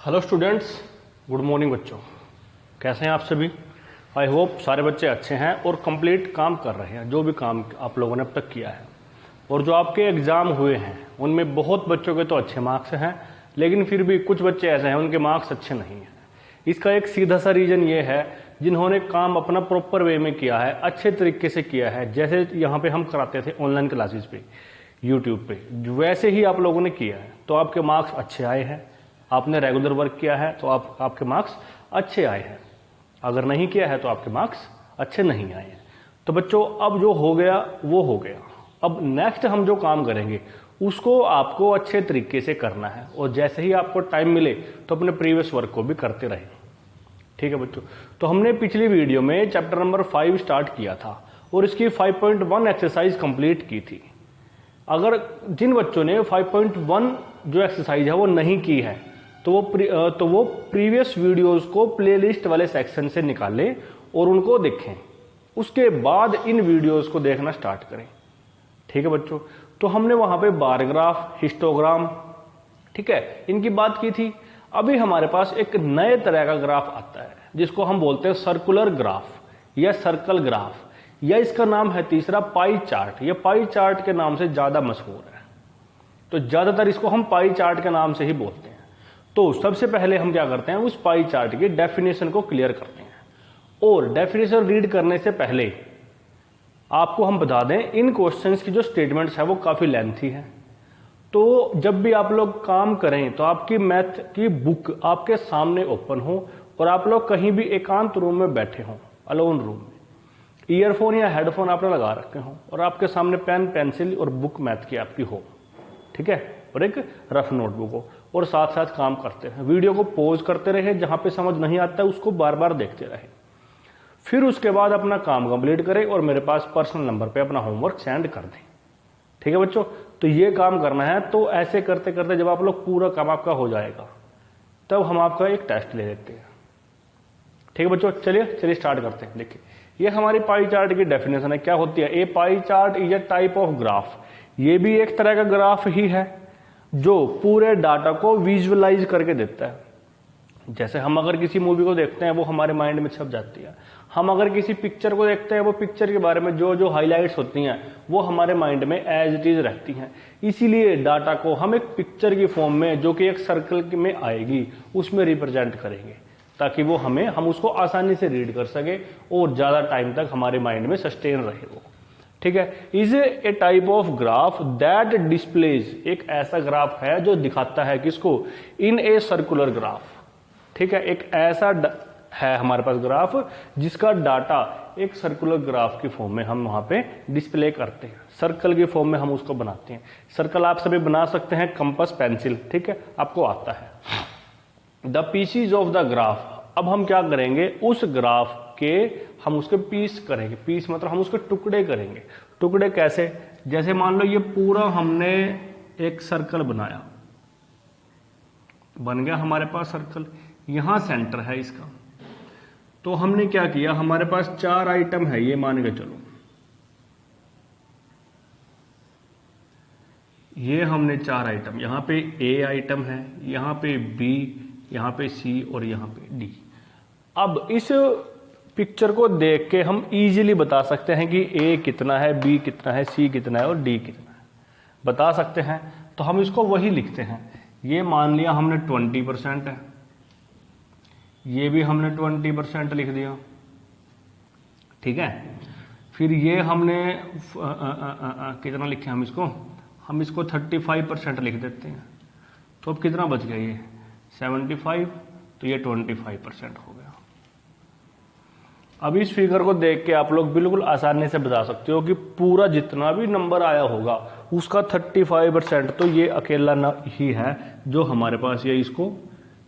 Hello students, good morning बच्चों। कैसे हैं आप सभी? आई होप सारे बच्चे अच्छे हैं और कंप्लीट काम कर रहे हैं जो भी काम आप लोगों ने अब तक किया है। और जो आपके एग्ज़ाम हुए हैं उनमें बहुत बच्चों के तो अच्छे मार्क्स हैं, लेकिन फिर भी कुछ बच्चे ऐसे हैं उनके मार्क्स अच्छे नहीं हैं। इसका एक सीधा सा रीज़न ये है, जिन्होंने काम अपना प्रॉपर वे में किया है, अच्छे तरीके से किया है, जैसे यहाँ पे हम कराते थे ऑनलाइन क्लासेस पे, यूट्यूब पे, वैसे ही आप लोगों ने किया है तो आपके मार्क्स अच्छे आए हैं। आपने रेगुलर वर्क किया है तो आपके मार्क्स अच्छे आए हैं। अगर नहीं किया है तो आपके मार्क्स अच्छे नहीं आए हैं। तो बच्चों, अब जो हो गया वो हो गया। अब नेक्स्ट हम जो काम करेंगे उसको आपको अच्छे तरीके से करना है, और जैसे ही आपको टाइम मिले तो अपने प्रीवियस वर्क को भी करते रहें। ठीक है बच्चों? तो हमने पिछली वीडियो में चैप्टर नंबर 5 स्टार्ट किया था और इसकी 5.1 एक्सरसाइज कंप्लीट की थी। अगर जिन बच्चों ने 5.1 जो एक्सरसाइज है वो नहीं की है तो वो प्रीवियस वीडियोस को प्लेलिस्ट वाले सेक्शन से निकालें और उनको देखें। उसके बाद इन वीडियोस को देखना स्टार्ट करें। ठीक है बच्चों? तो हमने वहां पे बार ग्राफ, हिस्टोग्राम, ठीक है, इनकी बात की थी। अभी हमारे पास एक नए तरह का ग्राफ आता है जिसको हम बोलते हैं सर्कुलर ग्राफ या सर्कल ग्राफ, या इसका नाम है तीसरा पाई चार्ट। यह पाई चार्ट के नाम से ज्यादा मशहूर है, तो ज्यादातर इसको हम पाई चार्ट के नाम से ही बोलते हैं। तो सबसे पहले हम क्या करते हैं, उस पाई चार्ट की डेफिनेशन को क्लियर करते हैं। और डेफिनेशन रीड करने से पहले आपको हम बता दें, इन क्वेश्चंस की जो स्टेटमेंट्स है वो काफी लेंथी है। तो जब भी आप लोग काम करें तो आपकी मैथ की बुक आपके सामने ओपन हो और आप लोग कहीं भी एकांत रूम में बैठे हों, अलोन रूम में, ईयरफोन या हेडफोन आपने लगा रखे हों और आपके सामने पेन, पेंसिल और बुक मैथ की आपकी हो, ठीक है, और एक रफ नोटबुक हो, और साथ साथ काम करते रहें। वीडियो को पॉज करते रहे, जहां पे समझ नहीं आता है उसको बार बार देखते रहे। फिर उसके बाद अपना काम कंप्लीट करें और मेरे पास पर्सनल नंबर पे अपना होमवर्क सेंड कर दें। ठीक है बच्चों? तो ये काम करना है। तो ऐसे करते करते जब आप लोग पूरा काम आपका हो जाएगा तब हम आपका एक टेस्ट ले लेते हैं। ठीक है बच्चों? चलिए स्टार्ट करते हैं। देखिए, ये हमारी पाई चार्ट की डेफिनेशन है। क्या होती है? A pie chart is a type of graph. ये भी एक तरह का ग्राफ ही है जो पूरे डाटा को विजुअलाइज करके देता है। जैसे हम अगर किसी मूवी को देखते हैं वो हमारे माइंड में छप जाती है। हम अगर किसी पिक्चर को देखते हैं वो पिक्चर के बारे में जो जो हाइलाइट्स होती हैं वो हमारे माइंड में एज इट इज रहती हैं। इसीलिए डाटा को हम एक पिक्चर की फॉर्म में, जो कि एक सर्कल में आएगी, उसमें रिप्रेजेंट करेंगे ताकि वो हम उसको आसानी से रीड कर सके और ज्यादा टाइम तक हमारे माइंड में सस्टेन रहे वो। ठीक है? Is a type of graph that displays, एक ऐसा ग्राफ है जो दिखाता है किसको? इन ए सर्कुलर ग्राफ। ठीक है? एक ऐसा है हमारे पास ग्राफ जिसका डाटा एक सर्कुलर ग्राफ की फॉर्म में हम वहां पे डिस्प्ले करते हैं, सर्कल की फॉर्म में हम उसको बनाते हैं। सर्कल आप सभी बना सकते हैं, कंपास, पेंसिल, ठीक है, आपको आता है। The pieces of the graph. अब हम क्या करेंगे, उस ग्राफ के हम उसके पीस करेंगे। पीस मतलब हम उसके टुकड़े करेंगे। टुकड़े कैसे? जैसे मान लो ये पूरा हमने एक सर्कल बनाया, बन गया हमारे पास सर्कल, यहां सेंटर है इसका। तो हमने क्या किया, हमारे पास 4 आइटम है, ये मान के चलो, ये हमने 4 आइटम, यहां पे ए आइटम है, यहां पे बी, यहां पे सी और यहां पे डी। अब इस पिक्चर को देख के हम इजीली बता सकते हैं कि ए कितना है, बी कितना है, सी कितना है और डी कितना है, बता सकते हैं। तो हम इसको वही लिखते हैं। ये मान लिया हमने 20% है, ये भी हमने 20% लिख दिया, ठीक है। फिर ये हमने कितना लिखे हम इसको 35% लिख देते हैं। तो अब कितना बच गया? ये 75, तो ये 25% हो गया। अब इस फिगर को देख के आप लोग बिल्कुल आसानी से बता सकते हो कि पूरा जितना भी नंबर आया होगा उसका 35% तो ये अकेला न ही है जो हमारे पास ये इसको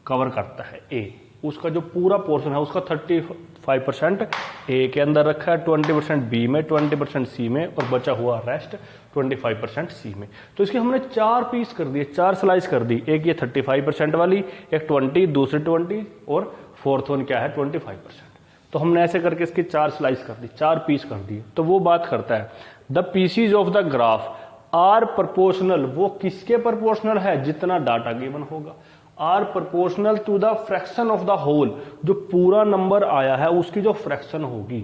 कवर करता है। ए, उसका जो पूरा पोर्शन है उसका 35% ए के अंदर रखा है, 20% बी में, 20% सी में और बचा हुआ रेस्ट 25% सी में। तो इसके हमने 4 पीस कर दिए, 4 स्लाइस कर दी। एक ये 35% वाली, एक 20, दूसरी 20 और फोर्थ वन क्या है 25%। तो हमने ऐसे करके इसकी 4 स्लाइस कर दी, 4 पीस कर दिए। तो वो बात करता है the pieces of the graph are proportional. वो किसके प्रोपोर्शनल है? जितना डाटा गिवन होगा। Are proportional to the fraction of the whole. जो पूरा नंबर आया है उसकी जो फ्रैक्शन होगी,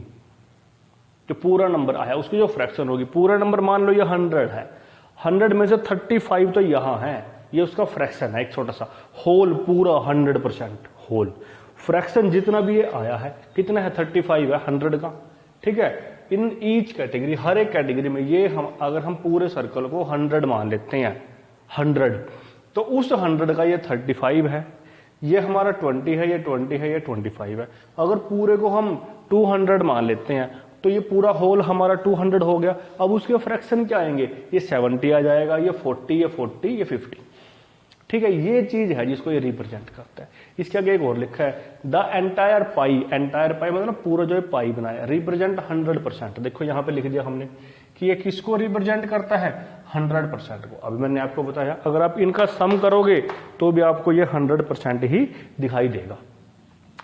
जो पूरा नंबर आया उसकी जो फ्रैक्शन होगी, पूरा नंबर मान लो ये 100 है, 100 में से 35 तो यहां है, ये उसका फ्रैक्शन है, एक छोटा सा होल पूरा 100% होल। फ्रैक्शन जितना भी ये आया है कितना है, 35 है 100 का, ठीक है। इन ईच कैटेगरी, हर एक कैटेगरी में ये हम अगर हम पूरे सर्कल को 100 मान लेते हैं, 100, तो उस 100 का ये 35 है, ये हमारा 20 है, ये 20 है, ये 25 है। अगर पूरे को हम 200 मान लेते हैं तो ये पूरा होल हमारा 200 हो गया। अब उसके फ्रैक्शन क्या आएंगे, ये 70 आ जाएगा, ये 40, ये 40, ये 50, ठीक है। ये चीज है जिसको ये रिप्रेजेंट करता है। इसके आगे एक और लिखा है, द एंटायर पाई, एंटायर पाई मतलब पूरा जो है पाई बनाया, रिप्रेजेंट 100%। देखो यहां पे लिख दिया हमने कि ये किसको रिप्रेजेंट करता है, 100% को। अभी मैंने आपको बताया अगर आप इनका सम करोगे तो भी आपको ये 100% ही दिखाई देगा,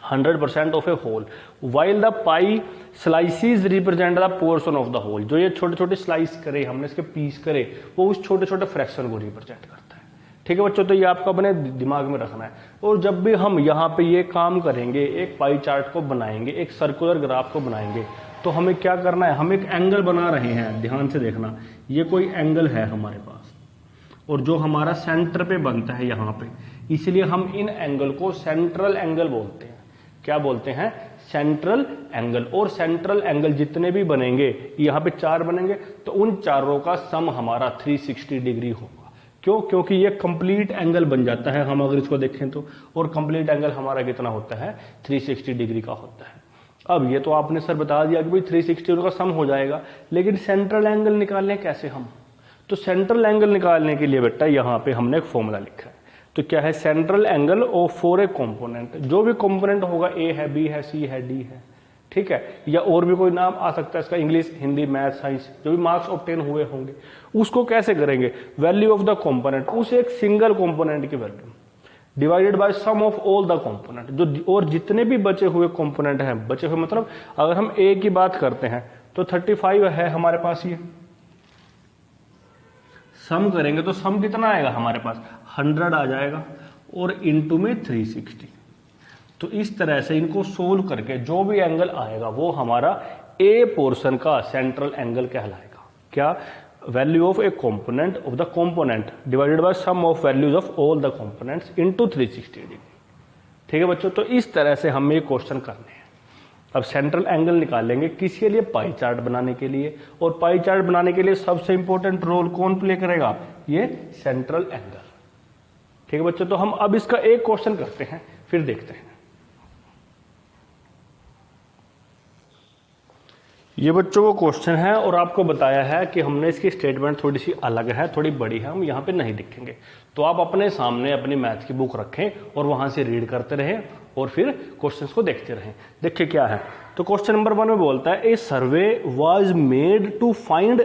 100% of a whole. While the pie slices represent the portion of the whole. जो ये छोटे छोटे स्लाइस करे हमने, इसके पीस करे, वो उस छोटे छोटे फ्रैक्शन को रिप्रेजेंट करता है, ठीक है बच्चों। तो ये आपको अपने दिमाग में रखना है। और जब भी हम यहाँ पे ये काम करेंगे, एक पाई चार्ट को बनाएंगे, एक सर्कुलर ग्राफ को बनाएंगे, तो हमें क्या करना है, हम एक एंगल बना रहे हैं, ध्यान से देखना, ये कोई एंगल है हमारे पास और जो हमारा सेंटर पे बनता है यहाँ पे, इसलिए हम इन एंगल को सेंट्रल एंगल बोलते हैं। क्या बोलते हैं, सेंट्रल एंगल। और सेंट्रल एंगल जितने भी बनेंगे, यहाँ पे 4 बनेंगे, तो उन चारों का सम हमारा 360 डिग्री होगा। क्यों, क्योंकि ये कंप्लीट एंगल बन जाता है हम अगर इसको देखें तो। और कंप्लीट एंगल हमारा कितना होता है, 360 डिग्री का होता है। अब ये तो आपने सर बता दिया कि भाई 360 उनका सम हो जाएगा, लेकिन सेंट्रल एंगल निकालने कैसे हम। तो सेंट्रल एंगल निकालने के लिए बेटा यहाँ पे हमने एक फॉर्मूला लिखा है। तो क्या है, central angle of for a component. जो भी कंपोनेंट होगा, ए है, बी है, सी है, डी है, ठीक है, या और भी कोई नाम आ सकता है इसका, इंग्लिश, हिंदी, मैथ, साइंस, जो भी मार्क्स ऑब्टेन हुए होंगे, उसको कैसे करेंगे, वैल्यू ऑफ द कंपोनेंट, उस एक सिंगल कंपोनेंट की value divided by sum of all the component. जो और जितने भी बचे हुए कंपोनेंट हैं, बचे हुए मतलब अगर हम ए की बात करते हैं तो 35 है हमारे पास, ये सम करेंगे तो सम कितना आएगा हमारे पास, 100 आ जाएगा और इनटू में 360। तो इस तरह से इनको सोल्व करके जो भी एंगल आएगा वो हमारा ए पोर्शन का सेंट्रल एंगल कहलाएगा। क्या, value of a component of the component divided by sum of values of all the components into 360 degree, ठीक है बच्चों। तो इस तरह से हमें क्वेश्चन करने हैं। अब सेंट्रल एंगल निकालेंगे किसके लिए, पाई चार्ट बनाने के लिए। और पाई चार्ट बनाने के लिए सबसे इंपॉर्टेंट रोल कौन प्ले करेगा, ये सेंट्रल एंगल, ठीक है बच्चों। तो हम अब इसका एक क्वेश्चन करते हैं, फिर देखते हैं। ये बच्चों को क्वेश्चन है और आपको बताया है कि हमने इसकी स्टेटमेंट थोड़ी सी अलग है, थोड़ी बड़ी है, हम यहाँ पे नहीं लिखेंगे। तो आप अपने सामने अपनी मैथ की बुक रखें और वहां से रीड करते रहें और फिर क्वेश्चंस को देखते रहें। देखिए क्या है, तो क्वेश्चन नंबर 1 में बोलता है, a survey was made to find.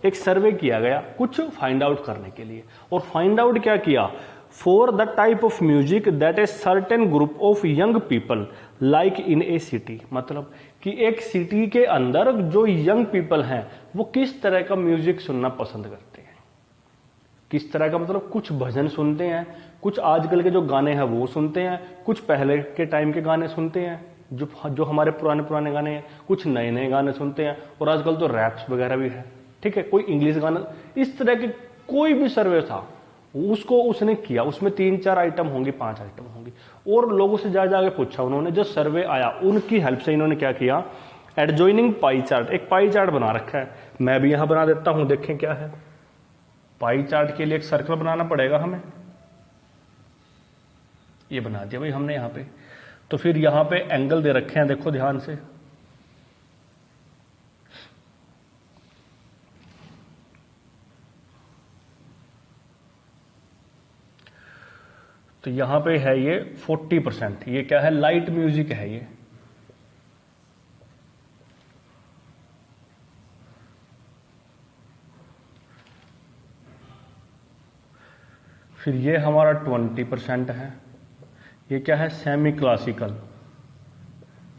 एक सर्वे किया गया कुछ फाइंड आउट करने के लिए, और फाइंड आउट क्या किया, for the type of music that a certain group of young people like in A city. मतलब कि एक सिटी के अंदर जो यंग पीपल हैं वो किस तरह का म्यूजिक सुनना पसंद करते हैं। किस तरह का मतलब, कुछ भजन सुनते हैं, कुछ आजकल के जो गाने हैं वो सुनते हैं, कुछ पहले के टाइम के गाने सुनते हैं, जो हमारे पुराने पुराने गाने हैं, कुछ नए नए गाने सुनते हैं, और आजकल तो रैप्स वगैरह भी है, ठीक है, कोई इंग्लिश गाना। इस तरह के कोई भी सर्वे था उसको उसने किया, उसमें 3-4 आइटम होंगी, 5 आइटम होंगी, और लोगों से जा जाके पूछा उन्होंने। जो सर्वे आया उनकी हेल्प से इन्होंने क्या किया, एडजॉइनिंग पाई चार्ट, एक पाई चार्ट बना रखा है। मैं भी यहां बना देता हूं, देखें क्या है। पाई चार्ट के लिए एक सर्कल बनाना पड़ेगा हमें, ये बना दिया भाई हमने यहां पे। तो फिर यहां पे एंगल दे रखे हैं, देखो ध्यान से, तो यहां पे है ये 40%, ये क्या है, लाइट म्यूजिक है ये। फिर ये हमारा 20% है, ये क्या है, सेमी क्लासिकल।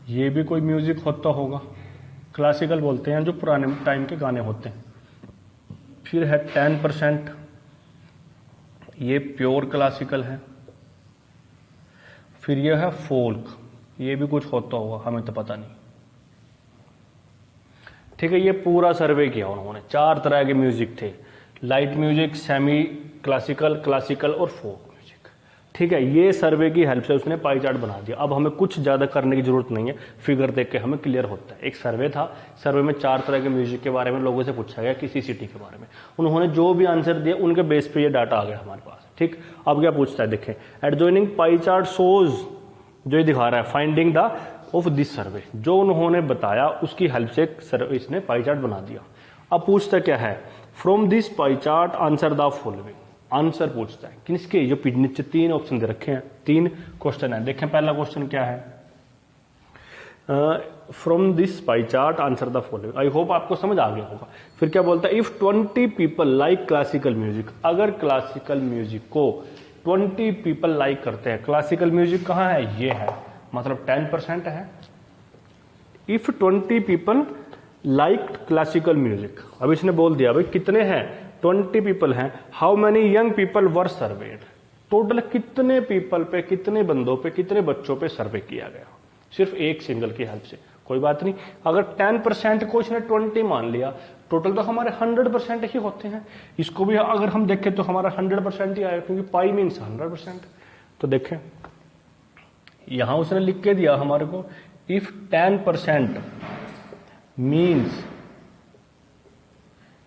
ये भी कोई म्यूजिक होता होगा, क्लासिकल बोलते हैं जो पुराने टाइम के गाने होते हैं। फिर है 10%, ये प्योर क्लासिकल है। फिर यह है फोल्क, ये भी कुछ होता होगा, हमें तो पता नहीं। ठीक है, ये पूरा सर्वे किया उन्होंने। 4 तरह के म्यूजिक थे, light music, semi classical, classical और फोक म्यूजिक। ठीक है, ये सर्वे की हेल्प से उसने पाई चार्ट बना दिया। अब हमें कुछ ज़्यादा करने की जरूरत नहीं है, फिगर देख के हमें क्लियर होता है। एक सर्वे था, सर्वे में 4 तरह के म्यूजिक के बारे में लोगों से पूछा गया, किसी सिटी के बारे में। उन्होंने जो भी आंसर दिए उनके बेस पे ये डाटा आ गया हमारे पास। ठीक, अब क्या पूछता है देखें, एडजॉइनिंग पाई चार्ट शोज, जो ये दिखा रहा है finding the of this survey, जो उन्होंने बताया उसकी हेल्प से सर्वे इसने पाई चार्ट बना दिया। अब पूछता क्या है, from this pie chart answer the following. Answer पूछता है किसके, जो नीचे 3 ऑप्शन दे रखे हैं, 3 क्वेश्चन है। देखें पहला क्वेश्चन क्या है, from this pie chart answer the following. I hope आपको समझ आ गया होगा। फिर क्या बोलता है, if 20 people like classical music, अगर क्लासिकल म्यूजिक को 20 पीपल लाइक करते हैं, क्लासिकल म्यूजिक कहाँ है, ये है, मतलब 10% है। If 20 people like classical music, अब इसने बोल दिया भाई कितने हैं, 20 पीपल हैं। How many young people were served, total कितने पीपल पे, कितने बंदों पे, कितने बच्चों पे सर्वे किया गया, सिर्फ एक सिंगल की हेल्प से। कोई बात नहीं, अगर 10% को इसने 20 मान लिया, टोटल तो हमारे 100% ही होते हैं। इसको भी अगर हम देखें तो हमारा 100% ही आएगा, क्योंकि पाई मीन्स 100%। तो देखें यहां उसने लिख के दिया हमारे को, इफ 10% मीन्स,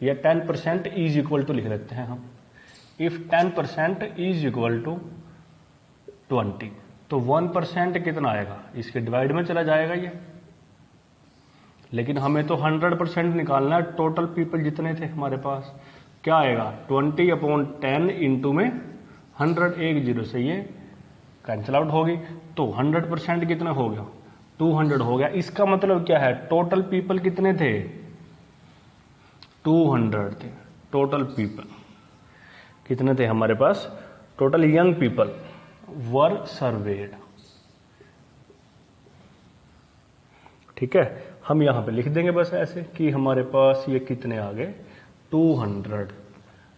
या 10% इज इक्वल टू लिख लेते हैं हम, इफ 10% इज इक्वल टू 20, तो 1% कितना आएगा, इसके डिवाइड में चला जाएगा ये। लेकिन हमें तो 100% निकालना है, टोटल पीपल जितने थे हमारे पास, क्या आएगा 20/10 इंटू में 100, 1 0 से ये कैंसिल आउट होगी, तो 100% कितना हो गया, 200 हो गया। इसका मतलब क्या है, टोटल पीपल कितने थे, 200 थे। टोटल पीपल कितने थे हमारे पास, total young people were surveyed. ठीक है, हम यहां पे लिख देंगे बस ऐसे कि हमारे पास ये कितने आ गए, 200।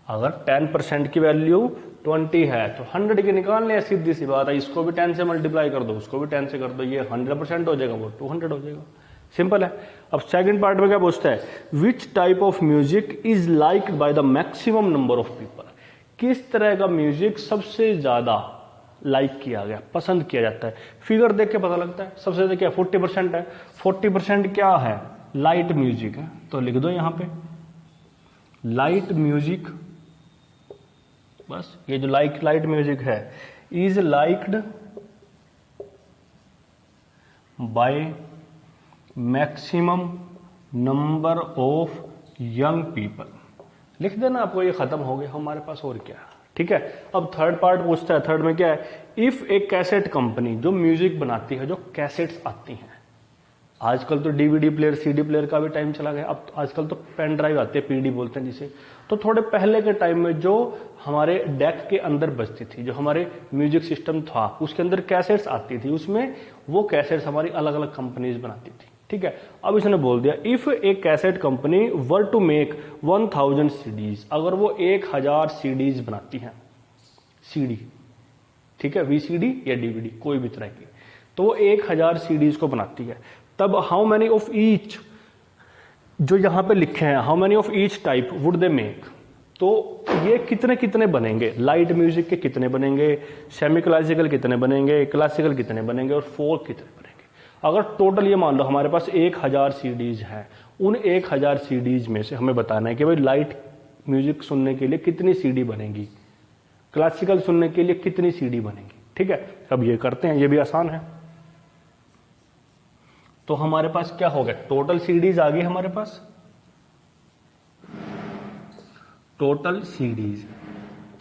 अगर 10% की वैल्यू 20 है तो 100 की निकालने हैं, सीधी सी बात है। इसको भी 10 से मल्टीप्लाई कर दो, उसको भी 10 से कर दो, ये 100% हो जाएगा, वो 200 हो जाएगा। सिंपल है। अब सेकंड पार्ट में क्या पूछता है, which type of music is liked by the maximum number of people, किस तरह का म्यूजिक सबसे ज्यादा लाइक किया गया, पसंद किया जाता है। फिगर देख के पता लगता है, सबसे ज्यादा क्या 40% है, 40% क्या है, लाइट म्यूजिक है। तो लिख दो यहां पे लाइट म्यूजिक, बस ये जो लाइट म्यूजिक है, is liked by maximum number of young people. लिख देना, आपको ये खत्म हो गया हमारे पास, और क्या। ठीक है, अब थर्ड पार्ट पूछता है। थर्ड में क्या है, इफ ए कैसेट कंपनी, जो म्यूजिक बनाती है, जो कैसेट्स आती हैं, आजकल तो डीवीडी प्लेयर, सीडी प्लेयर का भी टाइम चला गया, अब आजकल तो पेन ड्राइव आते हैं, पीडी बोलते हैं जिसे। तो थोड़े पहले के टाइम में जो हमारे डेक के अंदर बजती थी, जो हमारे म्यूजिक सिस्टम था, उसके अंदर कैसेट्स आती थी, उसमें वो कैसेट्स हमारी अलग अलग कंपनीज बनाती थी। ठीक है, अब इसने बोल दिया, if a cassette company were to make 1000 CDs, अगर वो 1000 सीडीज बनाती हैं, सीडी, ठीक है, वीसीडी या डीवीडी कोई भी तरह की, तो वो 1000 सीडीज को बनाती है, तब हाउ मेनी ऑफ ईच, जो यहां पे लिखे हैं, how many of each type would they make, तो ये कितने कितने बनेंगे, लाइट म्यूजिक के कितने बनेंगे, सेमी क्लासिकल कितने बनेंगे, क्लासिकल कितने बनेंगे, और फोक कितने बनेंगे। अगर टोटल ये मान लो हमारे पास 1000 सीडीज है, उन 1000 सीडीज में से हमें बताना है कि भाई लाइट म्यूजिक सुनने के लिए कितनी सीडी बनेगी, क्लासिकल सुनने के लिए कितनी सीडी बनेगी। ठीक है, अब ये करते हैं, ये भी आसान है। तो हमारे पास क्या हो गया, टोटल सीडीज आ गई हमारे पास, टोटल सीडीज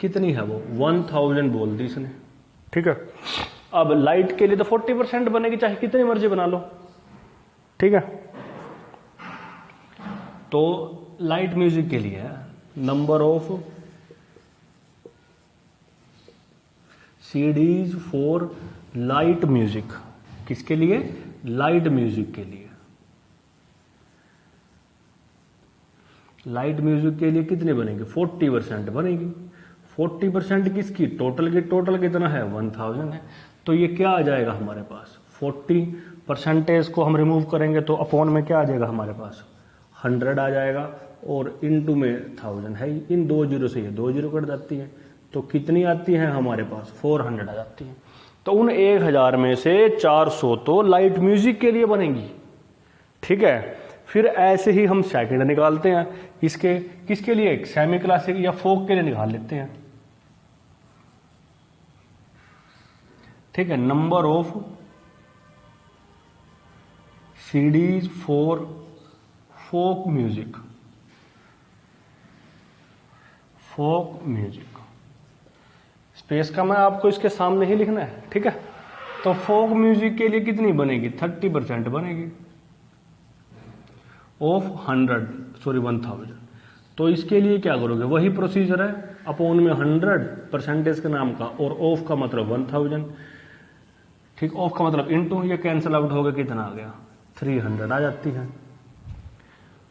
कितनी है, वो 1000 बोल दी इसने। ठीक है, अब लाइट के लिए तो 40% बनेगी, चाहे कितनी मर्जी बना लो। ठीक है, तो लाइट म्यूजिक के लिए number of CDs for light music, किसके लिए, लाइट म्यूजिक के लिए। लाइट म्यूजिक के लिए कितने बनेंगे, 40% बनेगी। 40% किसकी, टोटल की, टोटल कितना है 1000 है, तो ये क्या आ जाएगा हमारे पास 40% को हम रिमूव करेंगे तो अपॉन में क्या आ जाएगा हमारे पास 100 आ जाएगा, और इनटू में 1000 है। इन 2 जीरो से ये 2 जीरो कट जाती है, तो कितनी आती है हमारे पास 400 आ जाती है। तो उन 1000 में से 400 तो लाइट म्यूजिक के लिए बनेगी, ठीक है। फिर ऐसे ही हम सेकंड निकालते हैं इसके, किसके लिए, सेमी क्लासिक या फोक के लिए निकाल लेते हैं, ठीक है। Number of CDs for folk music, folk music space का मैं आपको इसके सामने ही लिखना है, ठीक है। तो फोक म्यूजिक के लिए कितनी बनेगी 30% बनेगी ऑफ 1000। तो इसके लिए क्या करोगे, वही प्रोसीजर है, अपॉन में 100% के नाम का, और ऑफ का मतलब 1000, ठीक। ऑफ का मतलब इनटू, ये कैंसिल आउट हो गया, कितना आ गया 300 आ जाती है।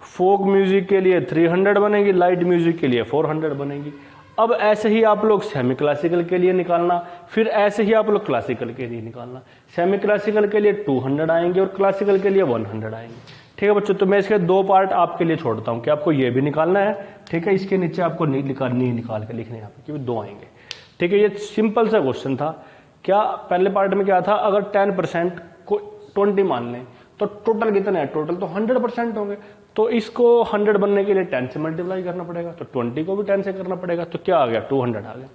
फोक म्यूजिक के लिए 300 बनेगी, लाइट म्यूजिक के लिए 400 बनेगी। अब ऐसे ही आप लोग सेमी क्लासिकल के लिए निकालना, फिर ऐसे ही आप लोग क्लासिकल के लिए निकालना। सेमी क्लासिकल के लिए 200 आएंगे और क्लासिकल के लिए 100 आएंगे, ठीक है बच्चों। तो मैं इसके 2 पार्ट आपके लिए छोड़ता हूं कि आपको ये भी निकालना है, ठीक है। इसके नीचे आपको नहीं निकाल के लिखने यहाँ पे, क्योंकि 2 आएंगे, ठीक है। ये सिंपल सा क्वेश्चन था। क्या पहले पार्ट में क्या था, अगर 10% को 20 मान लें तो टोटल कितने हैं, टोटल तो 100% होंगे। तो इसको 100 बनने के लिए 10 से मल्टीप्लाई करना पड़ेगा, तो 20 को भी 10 से करना पड़ेगा, तो क्या आ गया 200 आ गया।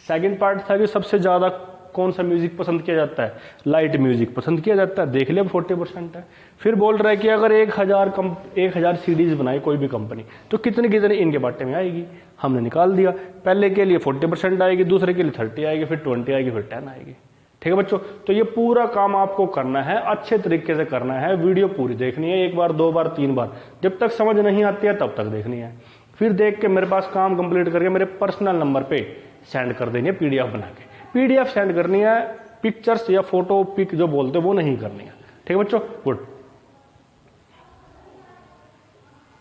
सेकंड पार्ट था कि सबसे ज्यादा कौन सा म्यूजिक पसंद किया जाता है, लाइट म्यूजिक पसंद किया जाता है, देख लिया 40% है। फिर बोल रहा है कि अगर 1000 सीडीज बनाए कोई भी कंपनी तो कितनी कितनी इनके बाटे में आएगी, हमने निकाल दिया। पहले के लिए 40% आएगी, दूसरे के लिए 30 आएगी, फिर 20 आएगी, फिर 10 आएगी, ठीक है बच्चों। तो ये पूरा काम आपको करना है, अच्छे तरीके से करना है। वीडियो पूरी देखनी है, 1 बार 2 बार 3 बार, जब तक समझ नहीं आती है तब तक देखनी है। फिर देख के मेरे पास काम कंप्लीट करके मेरे पर्सनल नंबर पे सेंड कर देनी है पीडीएफ बना के। पीडीएफ सेंड करनी है, पिक्चर्स या फोटो पिक जो बोलते हैं वो नहीं करनी है, ठीक है बच्चों। गुड।